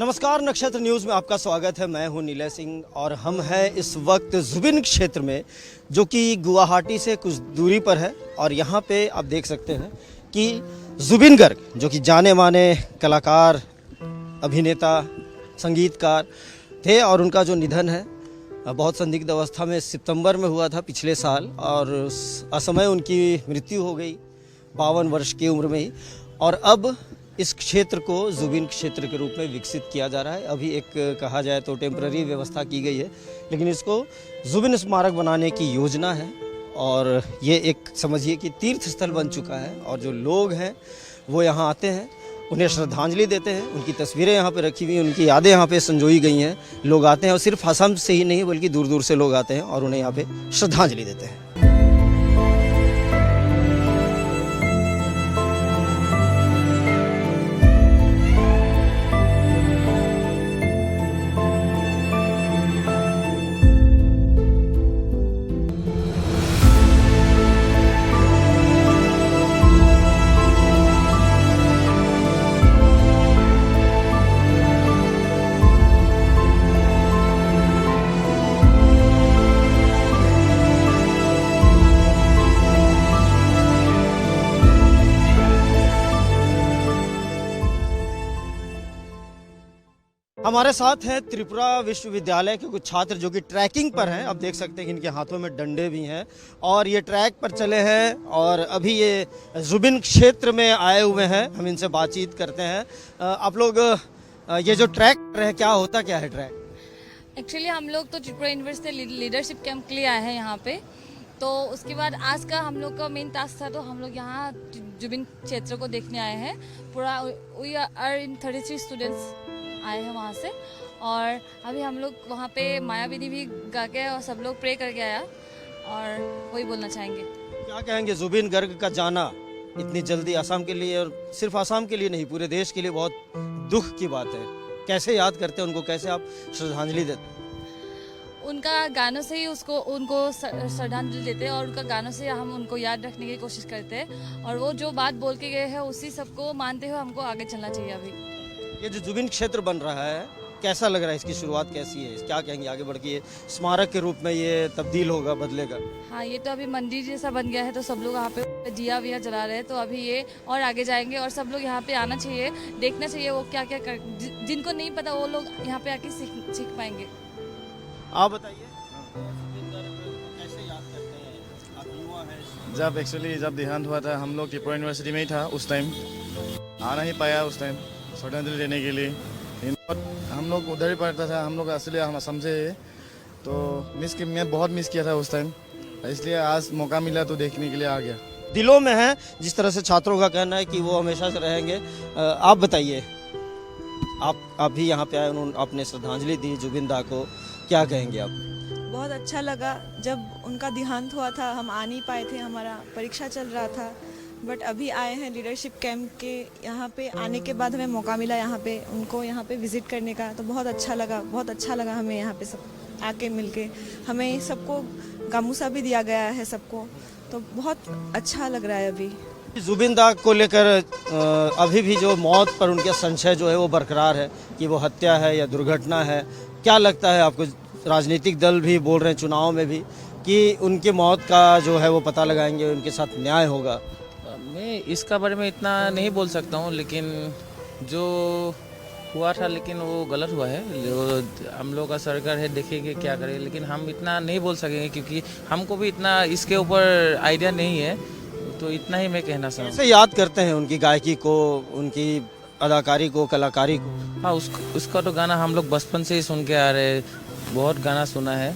नमस्कार, नक्षत्र न्यूज़ में आपका स्वागत है। मैं हूं नीलय सिंह और हम हैं इस वक्त जुबिन क्षेत्र में, जो कि गुवाहाटी से कुछ दूरी पर है। और यहाँ पे आप देख सकते हैं कि जुबिन गर्ग, जो कि जाने माने कलाकार, अभिनेता, संगीतकार थे और उनका जो निधन है बहुत संदिग्ध अवस्था में सितंबर में हुआ था पिछले साल, और असमय उनकी मृत्यु हो गई 52 वर्ष की उम्र में ही। और अब इस क्षेत्र को जुबिन क्षेत्र के रूप में विकसित किया जा रहा है। अभी एक कहा जाए तो टेम्पररी व्यवस्था की गई है, लेकिन इसको जुबिन स्मारक बनाने की योजना है। और ये एक समझिए कि तीर्थ स्थल बन चुका है, और जो लोग हैं वो यहाँ आते हैं, उन्हें श्रद्धांजलि देते हैं। उनकी तस्वीरें यहाँ पे रखी हुई हैं, उनकी यादें यहाँ पे संजोई गई हैं। लोग आते हैं और सिर्फ असम से ही नहीं बल्कि दूर दूर से लोग आते हैं और उन्हें यहाँ पे श्रद्धांजलि देते हैं। हमारे साथ हैं त्रिपुरा विश्वविद्यालय के कुछ छात्र जो कि ट्रैकिंग पर हैं। अब देख सकते हैं कि इनके हाथों में डंडे भी हैं और ये ट्रैक पर चले हैं और अभी ये जुबिन क्षेत्र में आए हुए हैं। हम इनसे बातचीत करते हैं। आप लोग ये जो ट्रैक कर रहे हैं, क्या होता क्या है ट्रैक? एक्चुअली हम लोग तो त्रिपुरा यूनिवर्सिटी लीडरशिप कैंप के लिए आए हैं यहाँ पे। तो उसके बाद आज का हम लोग का मेन टास्क था, तो हम लोग यहाँ जुबिन क्षेत्र को देखने आए हैं। पूरा वी आर इन 33 स्टूडेंट्स आए हैं वहाँ से। और अभी हम लोग वहाँ पे मायाविनी भी गा के और सब लोग प्रे करके आया, और वही बोलना चाहेंगे। क्या कहेंगे, जुबिन गर्ग का जाना इतनी जल्दी असम के लिए, और सिर्फ असम के लिए नहीं पूरे देश के लिए बहुत दुख की बात है। कैसे याद करते हैं उनको, कैसे आप श्रद्धांजलि देते हैं? उनका गानों से ही उनको श्रद्धांजलि देते हैं, और उनका गानों से हम उनको याद रखने की कोशिश करते हैं। और वो जो बात बोल के गए हैं उसी सबको मानते हुए हमको आगे चलना चाहिए। अभी ये जो जुबिन क्षेत्र बन रहा है, कैसा लग रहा है? इसकी शुरुआत कैसी है? क्या कहेंगे आगे बढ़ के स्मारक के रूप में ये तब्दील होगा, बदलेगा? हाँ, ये तो अभी मंदिर जैसा बन गया है, तो सब लोग यहाँ पे दिया विया जला रहे हैं। तो अभी ये और आगे जाएंगे, और सब लोग यहाँ पे आना चाहिए, देखना चाहिए वो क्या क्या जिनको नहीं पता वो लोग यहाँ पे आके सीख पाएंगे। आप बताइए, कैसे याद करते हैं? आप युवा हैं। जब देहांत हुआ था, हम लोग त्रिपुरा यूनिवर्सिटी में ही था उस टाइम, आ नहीं पाया उस टाइम श्रद्धांजलि देने के लिए। हम लोग उधर ही पढ़ता था, हम लोग असली हम समझे, तो मैं बहुत मिस किया था उस टाइम, इसलिए आज मौका मिला तो देखने के लिए आ गया। दिलों में है, जिस तरह से छात्रों का कहना है कि वो हमेशा से रहेंगे। आप बताइए, आप भी यहाँ पे आए, उन्होंने आपने श्रद्धांजलि दी जुबिन दा को, क्या कहेंगे आप? बहुत अच्छा लगा। जब उनका देहांत हुआ था हम आ नहीं पाए थे, हमारा परीक्षा चल रहा था, बट अभी आए हैं लीडरशिप कैंप के यहाँ पे आने के बाद हमें मौका मिला यहाँ पे उनको यहाँ पे विजिट करने का। तो बहुत अच्छा लगा हमें यहाँ पे सब आके मिलके। हमें सबको गामूसा भी दिया गया है सबको, तो बहुत अच्छा लग रहा है। अभी जुबिन दा को लेकर अभी भी जो मौत पर उनका संशय जो है वो बरकरार है कि वो हत्या है या दुर्घटना है। क्या लगता है आपको? राजनीतिक दल भी बोल रहे हैं चुनाव में भी कि उनकी मौत का जो है वो पता लगाएंगे, उनके साथ न्याय होगा। मैं इसका बारे में इतना नहीं बोल सकता हूँ, लेकिन जो हुआ था लेकिन वो गलत हुआ है। जो हम लोग का सरकार है, देखेंगे क्या करे, लेकिन हम इतना नहीं बोल सकेंगे क्योंकि हमको भी इतना इसके ऊपर आइडिया नहीं है। तो इतना ही मैं कहना चाहूँगा। कैसे याद करते हैं उनकी गायकी को, उनकी अदाकारी को, कलाकारी को? हाँ, उसका तो गाना हम लोग बचपन से ही सुन के आ रहे, बहुत गाना सुना है।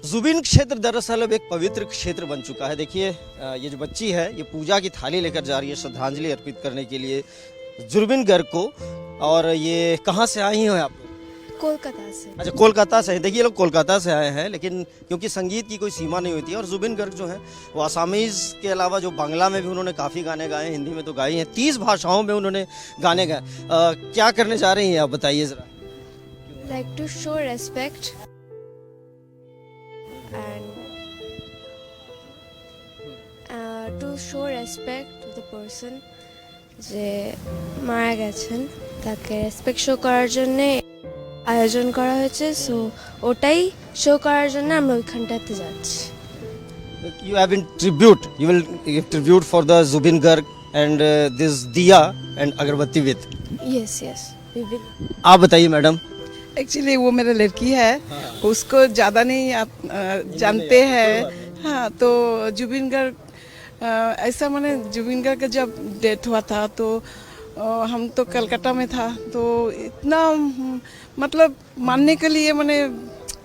जुबिन क्षेत्र दरअसल अब एक पवित्र क्षेत्र बन चुका है। देखिए, ये जो बच्ची है ये पूजा की थाली लेकर जा रही है श्रद्धांजलि अर्पित करने के लिए जुबिन गर्ग को। और ये कहाँ से आई हैं आप? कोलकाता से। अच्छा, कोलकाता से। देखिए, लोग कोलकाता से आए हैं, लेकिन क्योंकि संगीत की कोई सीमा नहीं होती है। और जुबिन गर्ग जो है वो आसामीज़ के अलावा जो बांग्ला में भी उन्होंने काफ़ी गाने गाए, हिंदी में तो गाए हैं, 30 भाषाओं में उन्होंने गाने गाए। क्या करने जा रही हैं आप, बताइए ज़रा। Like to show respect and to show respect to the person যে মারা গেছেন তাকে রেসপেক্ট শো করার জন্য আয়োজন করা হয়েছে, সো ওটাই শো করার জন্য আমরা ওইখানটাতে যাচ্ছি। You have in tribute. You will give tribute for the Zubin Garg and this diya and agarbatti with. Yes yes we will. आप बताइए मैडम। एक्चुअली वो मेरा लड़की है, उसको ज़्यादा नहीं आप जानते हैं। हाँ, तो जुबिन गर्ग ऐसा मैंने जुबिन गर्ग का जब डेथ हुआ था तो हम तो कलकत्ता में था, तो इतना मतलब मानने के लिए मैंने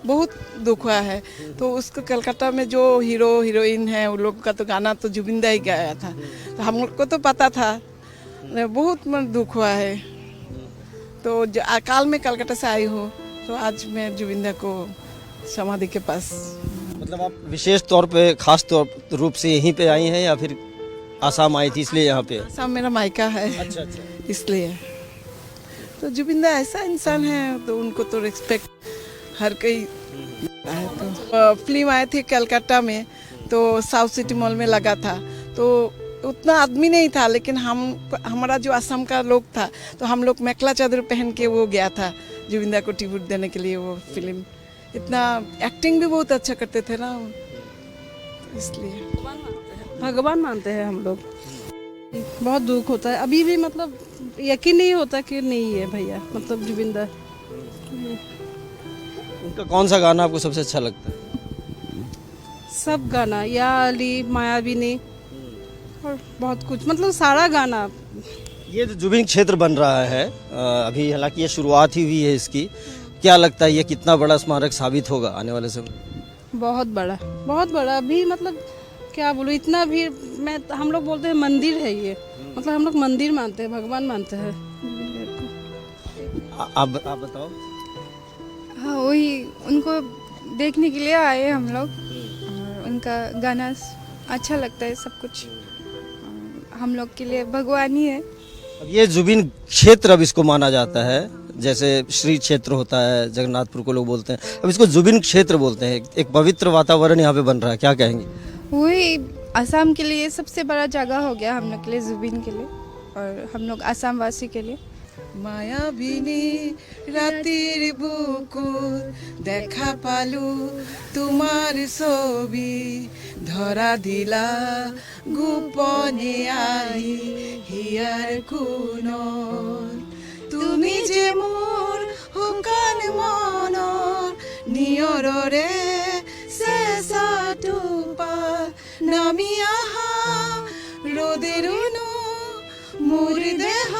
बहुत दुख हुआ है। तो उसको कलकत्ता में जो हीरो हीरोइन है उन लोग का तो गाना तो जुबिंदा ही गाया था, तो हम लोग को तो पता था। बहुत मन दुख हुआ है। तो अकाल में कलकत्ता से आई हूँ, तो आज मैं जुबिंदा को समाधि के पास। मतलब आप विशेष तौर पे खास तौर रूप से यहीं पे आई हैं या फिर आसाम आई थी इसलिए यहाँ पे? सब मेरा मायका है। अच्छा। इसलिए तो जुबिंदा ऐसा इंसान है तो उनको तो रिस्पेक्ट हर कोई है। तो फिल्म आए थे कलकत्ता में, तो साउथ सिटी मॉल में लगा था, तो उतना आदमी नहीं था, लेकिन हमारा जो असम का लोग था तो हम लोग मेखला चादर पहन के वो गया था जुबिंदा को ट्रिब्यूट देने के लिए। वो फिल्म इतना एक्टिंग भी बहुत अच्छा करते थे ना, इसलिए भगवान मानते हैं हम लोग। बहुत दुख होता है अभी भी, मतलब यकीन नहीं होता कि नहीं है भैया, मतलब जुबिंदा। उनका कौन सा गाना आपको सबसे अच्छा लगता है? सब गाना, या अली, मायाविनी और बहुत कुछ, मतलब सारा गाना। ये जो जुबिन क्षेत्र बन रहा है अभी, हालांकि ये शुरुआत ही हुई है इसकी, क्या लगता है ये कितना बड़ा स्मारक साबित होगा आने वाले समय? बहुत बड़ा, बहुत बड़ा। अभी मतलब क्या बोलूँ, इतना भीड़ में हम लोग बोलते हैं मंदिर है ये, मतलब हम लोग मंदिर मानते हैं, भगवान मानते हैं। आप बताओ। हाँ, वही उनको देखने के लिए आए हम लोग, और उनका गाना अच्छा लगता है, सब कुछ हम लोग के लिए भगवान ही है। अब ये जुबिन क्षेत्र अब इसको माना जाता है, जैसे श्री क्षेत्र होता है जगन्नाथपुर को लोग बोलते हैं, अब इसको जुबिन क्षेत्र बोलते हैं। एक पवित्र वातावरण यहाँ पे बन रहा है, क्या कहेंगे? वही असम के लिए सबसे बड़ा जगह हो गया हम लोग के लिए, जुबिन के लिए, और हम लोग असम वासी के लिए। মায়াবিনী রাতির বুকুর দেখা পালু তোমার ছবি, ধরা দিলা গোপনে আই হিয়ার কোণত, তুমি যে মোৰ শুকান মনৰ নিয়ৰৰে চেঁচাটো পাত নামি আহা ৰ'দেৰুনো মোৰ দেহ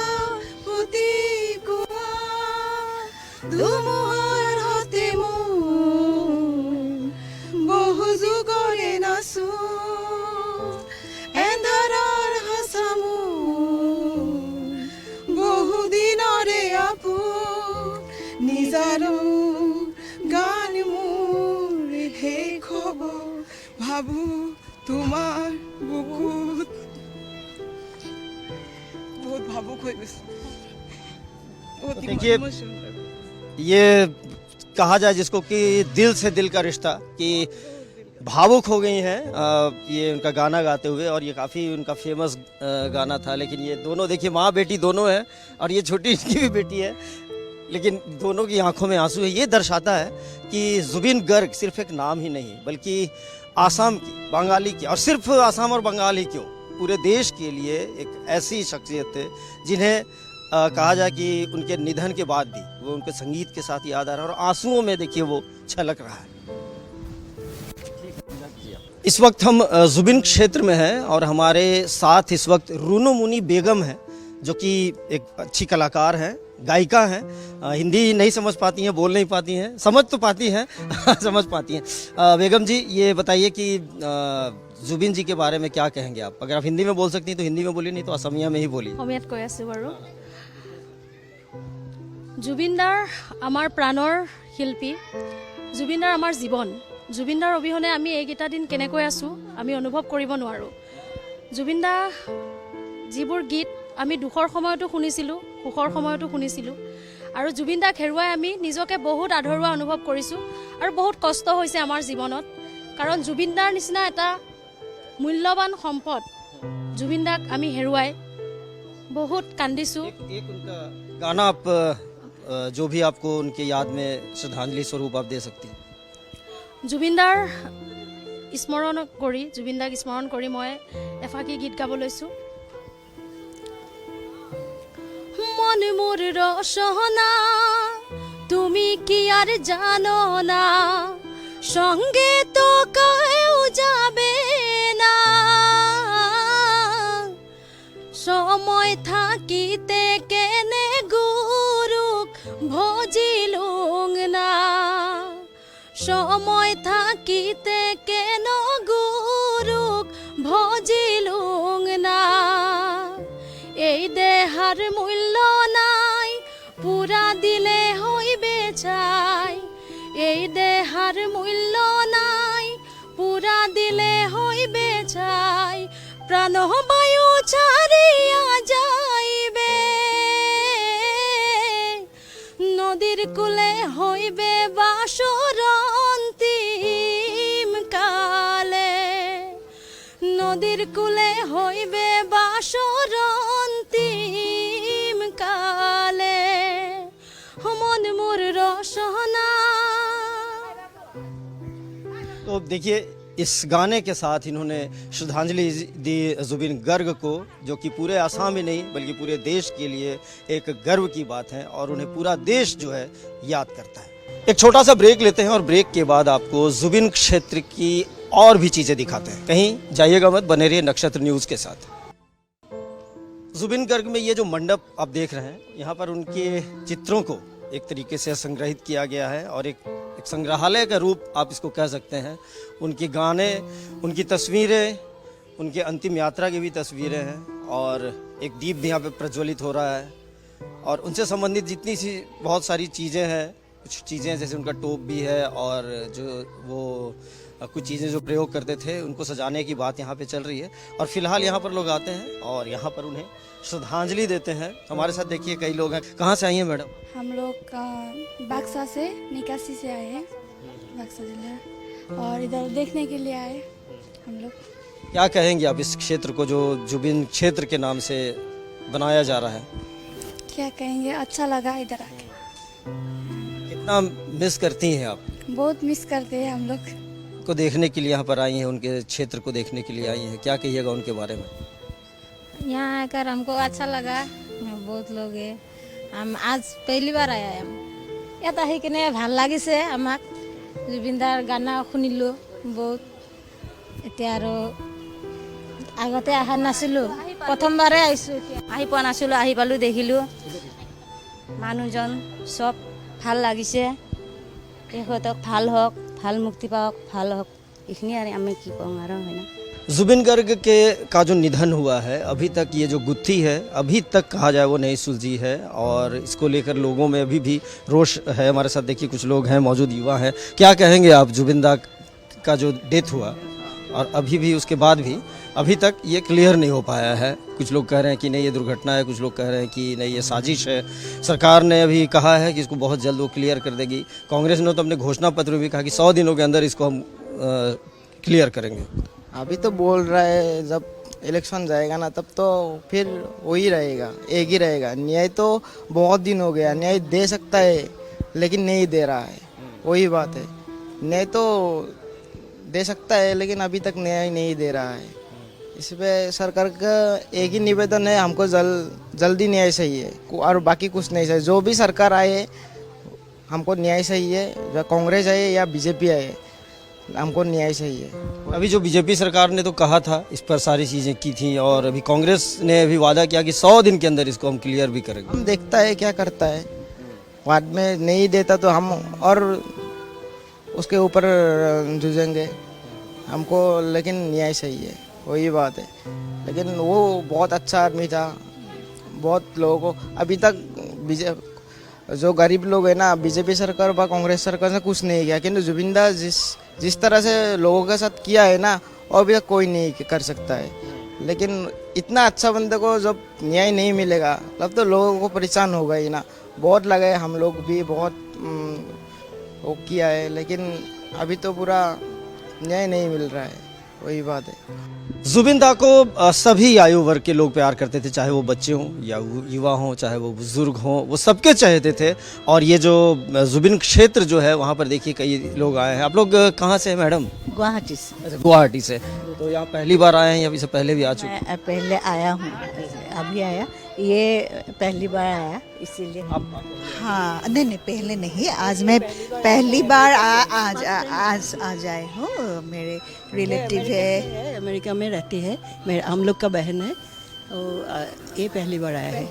ধুমুহাৰ হতে বহু যুগৰে নাচো, এন্ধাৰৰ হাচামো বহু দিনৰে আপোন, নিজাৰো গান মোৰ শেষ হ'ব ভাবো তোমাৰ বুকুত। बहुत भावुक हो गई। देखिए, ये कहा जाए जिसको कि दिल से दिल का रिश्ता, कि भावुक हो गई हैं ये उनका गाना गाते हुए, और ये काफ़ी उनका फेमस गाना था। लेकिन ये दोनों देखिए, माँ बेटी दोनों हैं, और ये छोटी इनकी भी बेटी है, लेकिन दोनों की आंखों में आंसू है। ये दर्शाता है कि जुबिन गर्ग सिर्फ एक नाम ही नहीं, बल्कि आसाम की, बंगाली की, और सिर्फ आसाम और बंगाल ही क्यों, पूरे देश के लिए एक ऐसी शख्सियत थे जिन्हें कहा जाए कि उनके निधन के बाद भी वो उनके संगीत के साथ याद आ रहा है, और आंसुओं में देखिए वो छलक रहा है। इस वक्त हम जुबिन क्षेत्र में हैं, और हमारे साथ इस वक्त रूनो मुनी बेगम हैं, जो कि एक अच्छी कलाकार हैं, गायिका हैं। हिंदी नहीं समझ पाती हैं, बोल नहीं पाती हैं, समझ तो पाती हैं समझ पाती हैं। बेगम जी, ये बताइए कि जुबिन जी के बारे में क्या कहेंगे आप? अगर आप हिंदी में बोल सकती हैं तो हिंदी में बोलिए, नहीं तो असमिया में ही बोलिए। অসমীয়াত কৈ আছোঁ বাৰু। জুবিনদাৰ আমাৰ প্ৰাণৰ শিল্পী, জুবিনদাৰ আমাৰ জীৱন। জুবিনদাৰ অবিহনে আমি এইকেইটা দিন কেনেকৈ আছোঁ আমি অনুভৱ কৰিব নোৱাৰোঁ। জুবিনদা যিবোৰ গীত আমি দুখৰ সময়তো শুনিছিলোঁ, সুখৰ সময়তো শুনিছিলোঁ, আৰু জুবিনদাক হেৰুৱাই আমি নিজকে বহুত আধৰুৱা অনুভৱ কৰিছোঁ, আৰু বহুত কষ্ট হৈছে আমাৰ জীৱনত। কাৰণ জুবিনদাৰ নিচিনা এটা মূল্যৱান সম্পদ জুবিনদাক আমি হেৰুৱাই बहुत कांदिसु एक उनका गाना आप जो भी आपको उनके याद में श्रद्धांजलि स्वरूप आप दे सकती हैं। জুবিনদাৰ স্মৰণ কৰি মই এফাকি গীত গাব লৈছোঁ। মন মোৰ ৰসনা তুমি কি আর জানো না, সঙ্গে তো কেউ যাবে না, সময় থাকিতে কেনে গুরুক ভজিলুং না, সময় থাকিতে কেন গুরুক ভজিলুং না, এই দেহার মূল্য নাই পুরা দিলে হইবে ছাই, এই দেহার মূল্য নাই পুরা দিলে হইবে ছাই, প্রাণ বায়ু ছাড়িয়া যাইবে, নদীর কূলে হইবে বাসর অন্তিম কালে, নদীর কূলে হইবে বাসর অন্তিম কালে, মন মোর রসনা। तो देखिए इस गाने के साथ इन्होंने श्रद्धांजलि दी जुबिन गर्ग को, जो कि पूरे आसाम में नहीं बल्कि पूरे देश के लिए एक गर्व की बात है और उन्हें पूरा देश जो है याद करता है। एक छोटा सा ब्रेक लेते हैं और ब्रेक के बाद आपको जुबिन क्षेत्र की और भी चीज़ें दिखाते हैं। कहीं जाइएगा मत, बने रहिए नक्षत्र न्यूज़ के साथ। जुबिन गर्ग में ये जो मंडप आप देख रहे हैं, यहाँ पर उनके चित्रों को एक तरीके से संग्रहित किया गया है और एक संग्रहालय का रूप आप इसको कह सकते हैं। उनके गाने, उनकी तस्वीरें, उनके अंतिम यात्रा की भी तस्वीरें हैं और एक दीप भी यहाँ पे प्रज्वलित हो रहा है और उनसे संबंधित जितनी सी बहुत सारी चीज़ें हैं, कुछ चीज़ें जैसे उनका टोप भी है और जो वो कुछ चीज़ें जो प्रयोग करते थे उनको सजाने की बात यहाँ पे चल रही है। और फिलहाल यहाँ पर लोग आते हैं और यहाँ पर उन्हें श्रद्धांजलि देते हैं। हमारे साथ देखिए कई लोग हैं। कहाँ से आई हैं मैडम? हम लोग बक्सा से, निकासी से आए हैं, बक्सा जिला, और इधर देखने के लिए आए हम लोग। क्या कहेंगे आप इस क्षेत्र को जो जुबिन क्षेत्र के नाम से बनाया जा रहा है? क्या कहेंगे, अच्छा लगा इधर आके। कितना मिस करती हैं आप? बहुत मिस करते हैं हम लोग को देखने के लिए यहाँ पर आई हैं, उनके क्षेत्र को देखने के लिए आई हैं। क्या कहिएगा उनके बारे में? यहाँ आकर हमको अच्छा लगा। बहुत लोग है, हम आज पहली बार आया हम ইয়াত আহি কিনে ভাল লাগিছে। আমাক জুবিনদাৰ গানা শুনিলোঁ বহুত। এতিয়া আৰু আগতে অহা নাছিলোঁ, প্ৰথমবাৰে আহিছোঁ। আহি পোৱা নাছিলোঁ, আহি পালোঁ, দেখিলোঁ মানুহজন চব ভাল লাগিছে। তেখেতক ভাল হওক, ভাল মুক্তি পাওক, ভাল হওক, এইখিনি আৰু আমি কি কওঁ আৰু, হয় না। जुबिन गर्ग के का जो निधन हुआ है, अभी तक ये जो गुत्थी है अभी तक कहा जाए वो नहीं सुलझी है और इसको लेकर लोगों में अभी भी रोष है। हमारे साथ देखिए कुछ लोग हैं, मौजूद युवा हैं। क्या कहेंगे आप जुबिनदा का जो डेथ हुआ और अभी भी उसके बाद भी अभी तक ये क्लियर नहीं हो पाया है? कुछ लोग कह रहे हैं कि नहीं ये दुर्घटना है, कुछ लोग कह रहे हैं कि नहीं ये साजिश है। सरकार ने अभी कहा है कि इसको बहुत जल्द वो क्लियर कर देगी। कांग्रेस ने तो अपने घोषणा पत्र में भी कहा कि 100 दिनों के अंदर इसको हम क्लियर करेंगे। अभी तो बोल रहा है जब इलेक्शन जाएगा ना तब तो फिर वही रहेगा, एक ही रहेगा। न्याय तो बहुत दिन हो गया, न्याय दे सकता है लेकिन नहीं दे रहा है, वही बात है। न्याय तो दे सकता है लेकिन अभी तक न्याय नहीं दे रहा है। इस पर सरकार का एक ही निवेदन है, हमको जल्दी न्याय चाहिए और बाकी कुछ नहीं चाहिए। जो भी सरकार आए हमको न्याय चाहिए, या कांग्रेस आए या बीजेपी आए, हमको न्याय चाहिए। अभी जो बीजेपी सरकार ने तो कहा था इस पर सारी चीज़ें की थी और अभी कांग्रेस ने अभी वादा किया कि 100 दिन के अंदर इसको हम क्लियर भी करेंगे। हम देखता है क्या करता है, बाद में नहीं देता तो हम और उसके ऊपर जूझेंगे। हमको लेकिन न्याय चाहिए, वही बात है। लेकिन वो बहुत अच्छा आदमी था, बहुत लोगों को अभी तक जो गरीब लोग है ना, बीजेपी सरकार व कांग्रेस सरकार ने कुछ नहीं किया, किंतु जुबिनदा जिस तरह से लोगों के साथ किया है ना, और अभी तक कोई नहीं कर सकता है। लेकिन इतना अच्छा बंदे को जब न्याय नहीं मिलेगा तब तो लोगों को परेशान होगा ही ना। बहुत लगे, हम लोग भी बहुत वो किया है, लेकिन अभी तो पूरा न्याय नहीं मिल रहा है, वही बात है। जुबिन दा को सभी आयु वर्ग के लोग प्यार करते थे, चाहे वो बच्चे हों या युवा हों, चाहे वो बुजुर्ग हों, वो सबके चाहते थे। और ये जो जुबिन क्षेत्र जो है वहाँ पर देखिए कई लोग आए हैं। आप लोग कहाँ से हैं मैडम? गुवाहाटी से। अच्छा, गुवाहाटी से। तो यहाँ पहली बार आए हैं या इससे पहले भी आ चुके? मैं पहले आया हूँ, अभी आया, ये पहली बार आया इसीलिए। हाँ नहीं पहले नहीं, आज मैं पहली बार आज आए हूँ। मेरे रिलेटिव है, अमेरिका में रहती है, मेरे हम लोग का बहन है, तो ये पहली बार आया है।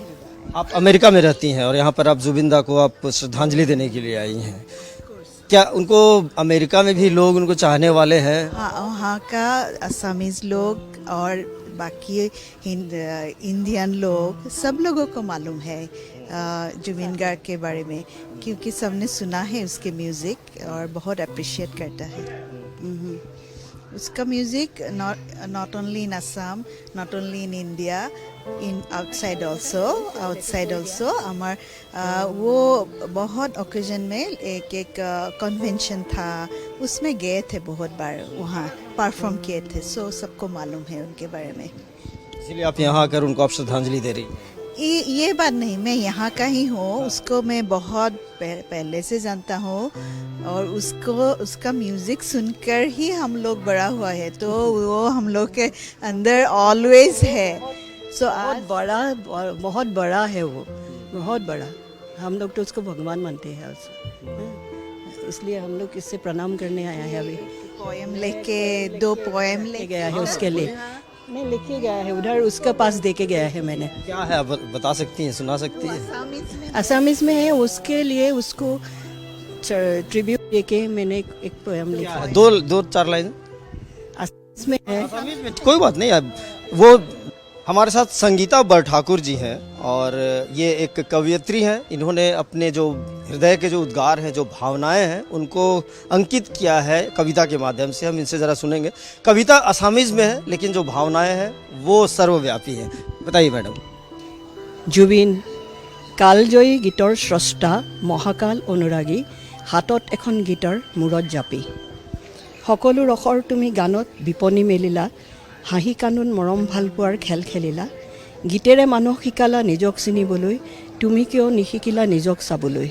आप अमेरिका में रहती हैं और यहाँ पर आप जुबिन दा को आप श्रद्धांजलि देने के लिए आई हैं। क्या उनको अमेरिका में भी लोग उनको चाहने वाले हैं? हाँ, वहाँ का असमीज लोग और बाकी इंडियन लोग, सब लोगों को मालूम है जुबिन गार्ग के बारे में, क्योंकि सबने सुना है उसके म्यूज़िक और बहुत अप्रिशिएट करता है उसका music. Not only in Assam, not only in India, in outside also हमार वो बहुत ओकेजन में एक कन्वेंशन था, उसमें गए थे बहुत बार, वहाँ परफॉर्म किए थे। सो सबको मालूम है उनके बारे में, इसलिए आप यहाँ आकर उनको आप श्रद्धांजलि दे रही हैं। ये बात नहीं, मैं यहाँ का ही हूँ, उसको मैं बहुत पहले से जानता हूँ और उसका म्यूज़िक सुनकर ही हम लोग बड़ा हुआ है, तो वो हम लोग के अंदर ऑलवेज है। सो बहुत बड़ा है वो, बहुत बड़ा। हम लोग तो उसको भगवान मानते हैं, इसलिए हम लोग इससे प्रणाम करने आया है। अभी पोएम लेके, 2 पोएम ले गया है उसके लिए, नहीं लेके गया है उधर, उसका पास दे के गया है मैंने। क्या है आप बता सकती हैं, सुना सकती हैं? असामीज में है, उसके लिए उसको ट्रिब्यूट देके मैंने एक पोएम लिखा है। 2-4 लाइन असामीज में है। असामीज में कोई बात नहीं। अब वो हमारे साथ संगीता बरठाकुर जी हैं और ये एक कवयित्री हैं। इन्होंने अपने जो हृदय के जो उद्गार हैं, जो भावनाएं हैं, उनको अंकित किया है कविता के माध्यम से। हम इनसे ज़रा सुनेंगे। कविता असामीज में है लेकिन जो भावनाएं हैं वो सर्वव्यापी हैं। बताइए मैडम। जुबिन কালজয়ী গীতৰ স্ৰষ্টা, মহাকাল অনুৰাগী, হাতত এখন গীতৰ মূৰত জাপি, সকলো ৰসৰ তুমি গানত বিপণী মেলিলা, হাঁহি কান্দোন মৰম ভালপোৱাৰ খেল খেলিলা, গীতেৰে মানুহ শিকালা নিজক চিনিবলৈ, তুমি কিয় নিশিকিলা নিজক চাবলৈ,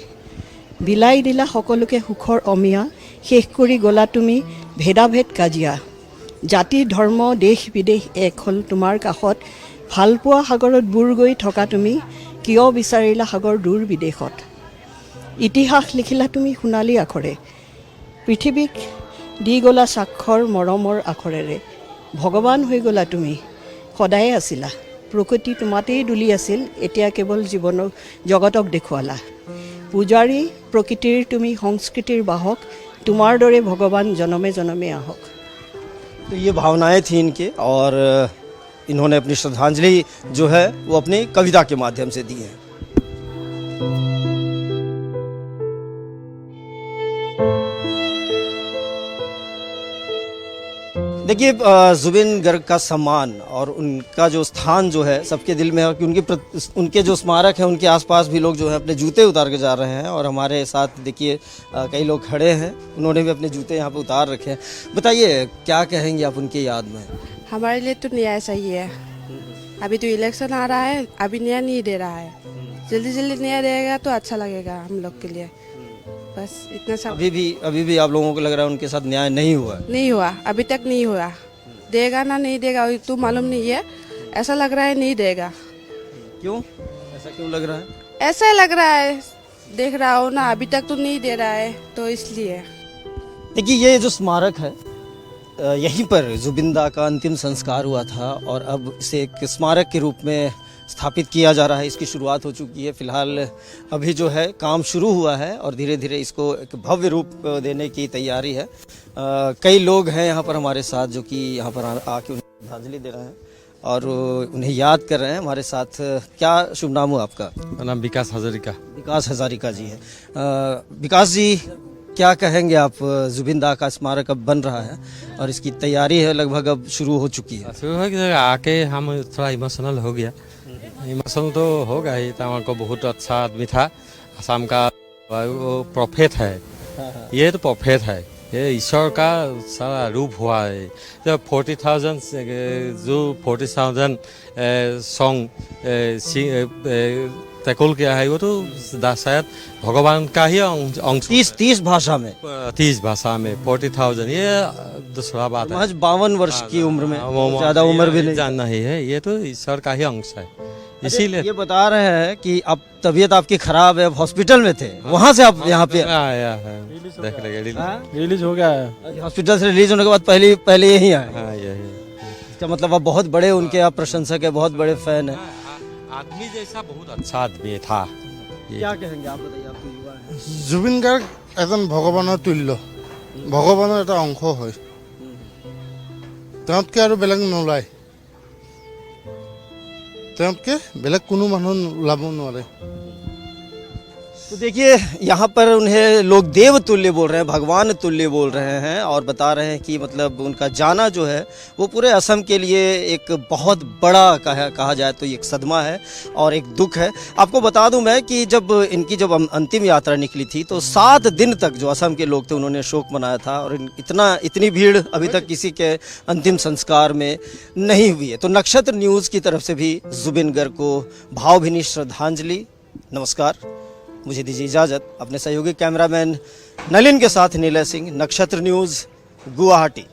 বিলাই দিলা সকলোকে সুখৰ অমিয়া, শেষ কৰি গ'লা তুমি ভেদাভেদ কাজিয়া, জাতি ধৰ্ম দেশ বিদেশ এক হ'ল তোমাৰ কাষত, ভালপোৱা সাগৰত বুৰ গৈ থকা তুমি কিয় বিচাৰিলা সাগৰ দূৰ বিদেশত, ইতিহাস লিখিলা তুমি সোণালী আখৰে, পৃথিৱীক দি গ'লা স্বাক্ষৰ মৰমৰ আখৰেৰে, ভগৱান হৈ গ'লা তুমি সদায়ে আছিলা, প্ৰকৃতি তোমাতেই দুলি আছিল, এতিয়া কেৱল জীৱনক জগতক দেখুৱালা, পূজাৰী প্ৰকৃতিৰ তুমি সংস্কৃতিৰ বাহক, তোমাৰ দৰে ভগৱান জনমে জনমে আহক। तो ये भावनाएं थी इनके और इन्होंने अपनी श्रद्धांजलि जो है वो अपनी कविता के माध्यम से दी है। देखिए जुबिन गर्ग का सम्मान और उनका जो स्थान जो है सबके दिल में है कि उनके जो स्मारक हैं उनके आसपास भी लोग जो है अपने जूते उतार के जा रहे हैं और हमारे साथ देखिए कई लोग खड़े हैं, उन्होंने भी अपने जूते यहाँ पे उतार रखे हैं। बताइए क्या कहेंगे आप उनकी याद में? हमारे लिए तो न्याय चाहिए है। अभी तो इलेक्शन आ रहा है, अभी न्याय नहीं दे रहा है, जल्दी जल्दी न्याय देगा तो अच्छा लगेगा हम लोग के लिए, बस इतना सब। अभी भी आप लोगों को लग रहा है उनके साथ न्याय नहीं हुआ? नहीं हुआ, अभी तक नहीं हुआ। देगा ना नहीं देगा तो मालूम नहीं है, ऐसा लग रहा है नहीं देगा। क्यों ऐसा क्यों लग रहा है? ऐसा लग रहा है, देख रहा हो ना, अभी तक तो नहीं दे रहा है, तो इसलिए। देखिए ये जो स्मारक है यहीं पर जुबिन दा का अंतिम संस्कार हुआ था और अब इसे एक स्मारक के रूप में स्थापित किया जा रहा है। इसकी शुरुआत हो चुकी है, फिलहाल अभी जो है काम शुरू हुआ है और धीरे धीरे इसको एक भव्य रूप देने की तैयारी है। कई लोग हैं यहाँ पर हमारे साथ जो कि यहाँ पर आके उन्हें श्रद्धांजलि दे रहे हैं और उन्हें याद कर रहे हैं। हमारे साथ क्या शुभ नाम हो आपका? मेरा नाम विकास हजारिका। विकास हजारिका जी है। विकास जी क्या कहेंगे आप? जुबिन दा का स्मारक अब बन रहा है और इसकी तैयारी है लगभग अब शुरू हो चुकी है। शुरू हो गया, आके हम थोड़ा इमोशनल हो गया। इमोशनल तो होगा ही, तमाम को बहुत अच्छा आदमी था, असम का वो प्रोफेट है, ये तो प्रोफेट है, ये ईश्वर का सारा रूप हुआ है। जब 40,000 जो 40,000 सॉन्ग टैकल किया है वो तो शायद भगवान का ही अंश। 30 भाषा में 30 भाषा में 40,000 ये दूसरा बात है। महज 52 वर्ष की उम्र में, ज्यादा उम्र भी नहीं जानना ही है, ये तो ईश्वर का ही अंश है। इसीलिए ये बता रहे हैं कि अब तबीयत आपकी खराब है, हॉस्पिटल में थे, वहां से आप यहाँ पे आया है। देख लेंगे रिलीज हो गया है। हॉस्पिटल से रिलीज होने के बाद पहले यही आए। हाँ यही। इसका मतलब आप बहुत बड़े उनके आप प्रशंसक है, बहुत बड़े फैन है। आदमी जैसा बहुत अच्छा आदमी था। क्या कहेंगे आप, बताइए, आपको युवा है। জুবিন গাৰ্গ এজন ভগৱানৰ তুল্য, ভগৱানৰ এটা অংশ হয়। তেওঁতকৈ আৰু বেলেগ নোলায়, তেওঁতকৈ বেলেগ কোনো মানুহ ওলাব নোৱাৰে। तो देखिए यहाँ पर उन्हें लोग देव तुल्य बोल रहे हैं, भगवान तुल्य बोल रहे हैं और बता रहे हैं कि मतलब उनका जाना जो है वो पूरे असम के लिए एक बहुत बड़ा कहा जाए तो एक सदमा है और एक दुख है। आपको बता दूं मैं कि जब इनकी अंतिम यात्रा निकली थी तो 7 दिन तक जो असम के लोग थे उन्होंने शोक मनाया था और इतनी भीड़ अभी तक किसी के अंतिम संस्कार में नहीं हुई है। तो नक्षत्र न्यूज़ की तरफ से भी जुबिन गर्ग को भावभीनी श्रद्धांजलि। नमस्कार, मुझे दीजिए इजाज़त। अपने सहयोगी कैमरामैन नलिन के साथ नीलय सिंह, नक्षत्र न्यूज़, गुवाहाटी।